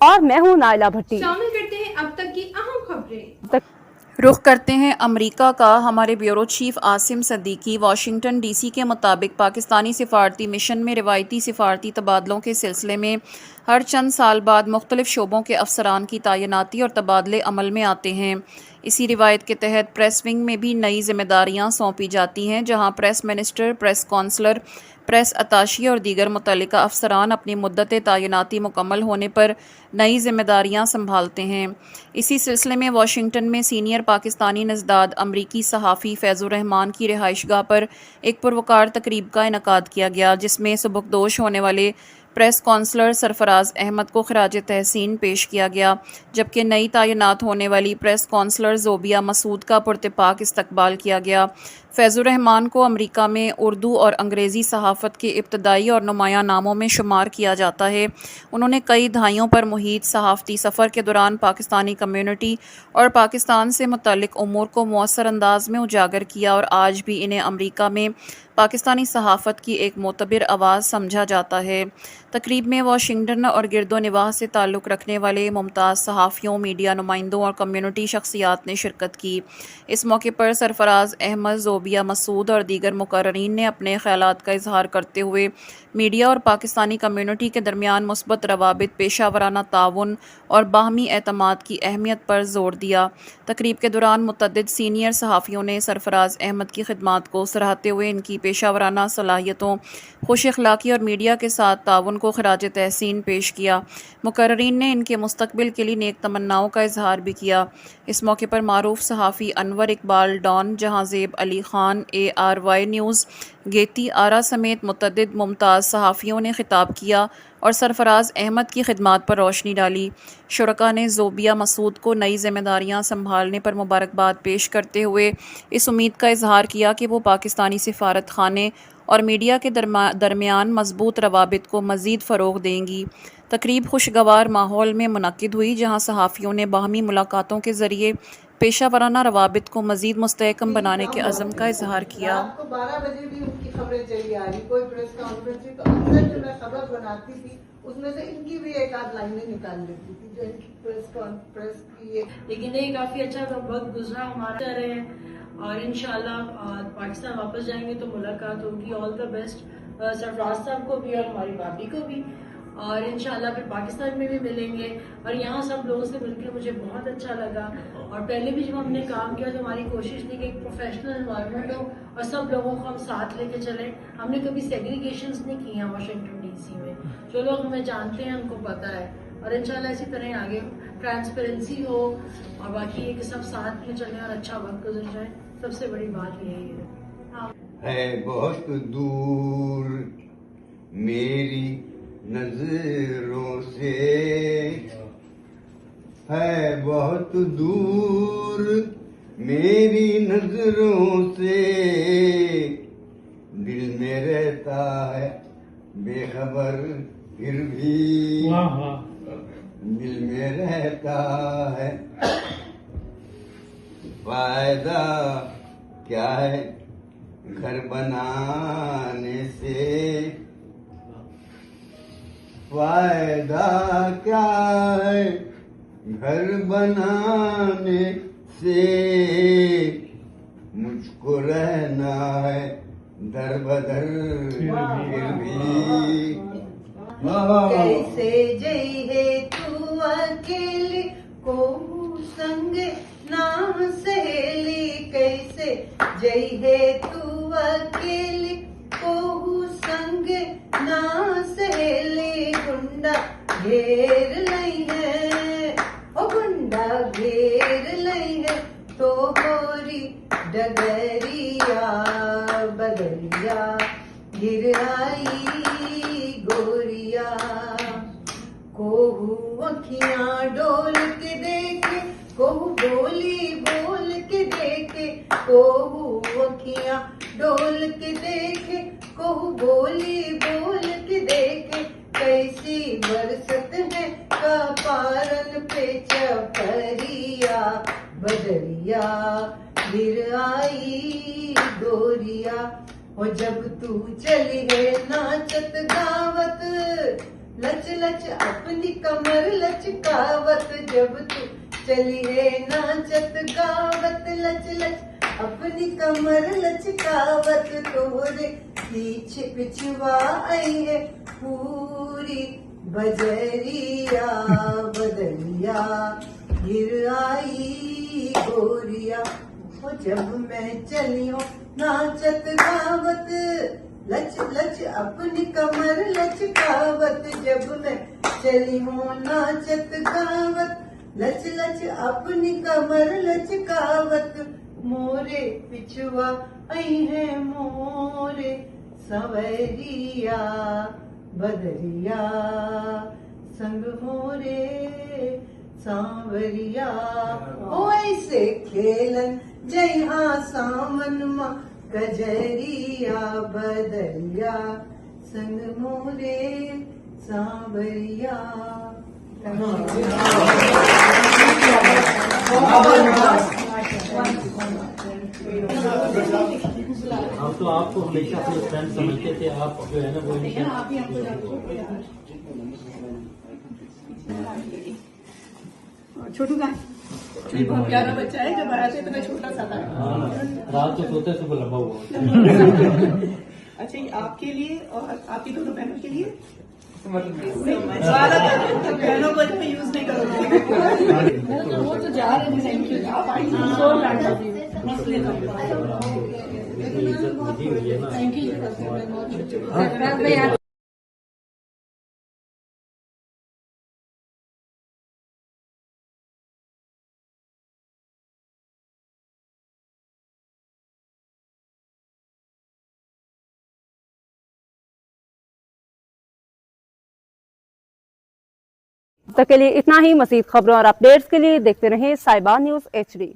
और मैं हूँ नाइला भट्टी। शामिल करते हैं अब तक की अहम खबरें। रुख करते हैं अमेरिका का। हमारे bureau chief Asim Siddiqui Washington DC के मुताबिक पाकिस्तानी सिफारती मिशन में रिवायती सिफारती तबादलों के सिलसिले में हर चंद साल बाद मुख्तलिफ शोबों के अफसरान की तैनाती और तबादले अमल में आते हैं। इसी रिवायत के तहत प्रेस विंग में भी नई जिम्मेदारियां सौंपी जाती हैं, जहां press minister, press counsellor, press attaché और दीगर मुतल्लिका अफसरान अपनी मुद्दत तैनाती मुकम्मल होने पर नई जिम्मेदारियां संभालते हैं। इसी सिलसिले में वाशिंगटन में सीनियर पाकिस्तानी नज़दाद अमरीकी सहाफ़ी फैज़ुर रहमान की रिहाइशगाह पर एक पुरवकार तकरीब का इनकाद किया गया, जिसमें सबकदोश होने वाले प्रेस कौंसलर सरफराज अहमद को खराज तहसीन पेश किया गया, जबकि नई तैनात होने वाली प्रेस कौंसलर ज़ोबिया मसूद का पुरतपाक इस्तकबाल किया गया। फैज़ुर रहमान को अमेरिका में उर्दू और अंग्रेज़ी सहाफ़त के इब्तदाई और नुमाया नामों में शुमार किया जाता है। उन्होंने कई दहाइयों पर मुहित सहाफ़ती सफ़र के दौरान पाकिस्तानी कम्यूनिटी और पाकिस्तान से मुतल्लिक़ उमूर को मौसर अंदाज में उजागर किया और आज भी इन्हें अमेरिका में पाकिस्तानी सहाफ़त की एक मोतबर आवाज़ समझा जाता है। तकरीब में वाशिंगटन और गिरदो निवाह से ताल्लुक़ रखने वाले मुमताज़ सहाफ़ियों, मीडिया नुमाइंदों और कम्यूनिटी शख्सियात ने शिरकत की। इस मौके पर सरफराज अहमद, ज़ोबिया मसूद और दीगर मुकर्ररीन ने अपने ख़यालात का इजहार करते हुए मीडिया और पाकिस्तानी कम्यूनिटी के दरमियान मुस्बत रवाबित, पेशा वराना ताउन और बाहमी एतमाद की अहमियत पर जोर दिया। तकरीब के दौरान मुतअद्दिद सीनियर सहाफ़ियों ने सरफराज अहमद की खिदमात को सराहते हुए इनकी पेशा वराना सलाहियतों, खुश अखलाक़ी और मीडिया के साथ ताउन को खराज तहसीन पेश किया। मुकर्ररीन ने इनके मुस्तकबिल के लिए नेक तमन्नाओं का इजहार भी किया। इस मौके पर मारूफ सहाफ़ी Anwar Iqbal Dawn, Jahanzeb Ali Khan, ARY News, Geti Ara समेत मुतअद्दिद मुमताज़ सहाफ़ियों ने खिताब किया और सरफराज अहमद की खिदमात पर रोशनी डाली। शुरका ने ज़ोबिया मसूद को नई जिम्मेदारियां संभालने पर मुबारकबाद पेश करते हुए इस उम्मीद का इजहार किया कि वो पाकिस्तानी सिफारत खाने और मीडिया के दरमियान मजबूत रवाबित को मज़ीद फ़रोग़ देंगी। तकरीब खुशगवार माहौल में मुनक्किद हुई, जहाँ सहाफ़ियों ने बाहमी मुलाकातों के ज़रिए पेशा वराना रवाबित को मज़ीद मुस्तहकम बनाने के अज़म का इजहार किया। रात को 12 बजे भी उनकी खबरें चली आ रही, कोई प्रेस कॉन्फ्रेंस थी तो अक्सर जो मैं खबर बनाती थी उसमें से इनकी भी एक आध लाइनें निकाल लेती थी, जो इनकी प्रेस की। लेकिन ये काफी अच्छा वक्त गुजरा हमारा कर रहे हैं और इंशाल्लाह पाकिस्तान वापस जाएंगे तो मुलाकात होगी। ऑल द बेस्ट सरफराज साहब को भी और हमारी भाभी को भी, और इंशाल्लाह फिर पाकिस्तान में भी मिलेंगे। और यहाँ सब लोगों से मिलकर मुझे बहुत अच्छा लगा। और पहले भी जब हमने काम किया तो हमारी कोशिश थी कि एक प्रोफेशनल एनवायरनमेंट हो और सब लोगों को हम साथ लेके चलें। हमने कभी सेग्रीगेशंस नहीं की हैं वाशिंगटन DC में। जो लोग हमें जानते हैं उनको पता है, और इंशाल्लाह इसी तरह आगे ट्रांसपेरेंसी हो और बाकी ये कि सब साथ में चलें और अच्छा वक्त गुजर जाए। सबसे बड़ी बात यही है। है बहुत दूर मेरी नजरों से, है बहुत दूर मेरी नजरों से, दिल में रहता है बेखबर फिर भी, दिल में रहता है। फायदा क्या है घर बनाने से, फायदा क्या है घर बनाने से, मुझको रहना है दर बदर फिर भी। कैसे जई है तू अकेली को संग ना सहेली, कैसे जई है तू अकेली को संग ना सहेली, गुंडा घेर लई है, ओ गुंडा घेर लई है तो होरी डगरिया बदरिया गिर आई गोरिया। कोहू अखियां डोल के देखे, कोहू बोली बोल के देखे, कोहू अखियां डोल के देखे, कोहू बोली बोल के देखे, कैसी बरसत है कपारन पे चपरिया बदरिया गिर आई गोरिया। और जब तू चली है नाचत गावत, लच लच अपनी कमर लचकावत जब तू चली है नाचत गावत लच लच अपनी कमर लचकावत तोरे पीछे पिछवा आई है पूरी बजरिया बदरिया गिर आई गोरिया। ओ जब मैं चली हूँ नाचत गावत लच लच अपनी कमर लचकावत जब मैं चली हूँ नाचत गावत लच लच अपनी कमर लचकावत मोरे पिछवा आई है मोरे सवरिया बदरिया संग मोरे सांवरिया। ओ ऐसे खेलन जहाँ सावन माँ कजरिया बदरिया संग मोरे सांवरिया। हम तो आपको हमेशा अपने फ्रेंड समझते थे, आप जो है ना वो छोटू का बहुत प्यारा बच्चा है, जब आया था इतना छोटा सा था। रात को सोते सुबह लंबा हुआ। अच्छा, ये आपके लिए और आपकी दोनों बहनों के लिए बहनों को मैं यूज नहीं करूँगी। वो तो जा रहे हैं, थैंक यू। आप आई थैंक यू। तक के लिए इतना ही। मज़ीद खबरों और अपडेट्स के लिए देखते रहें साहिबा न्यूज़ HD।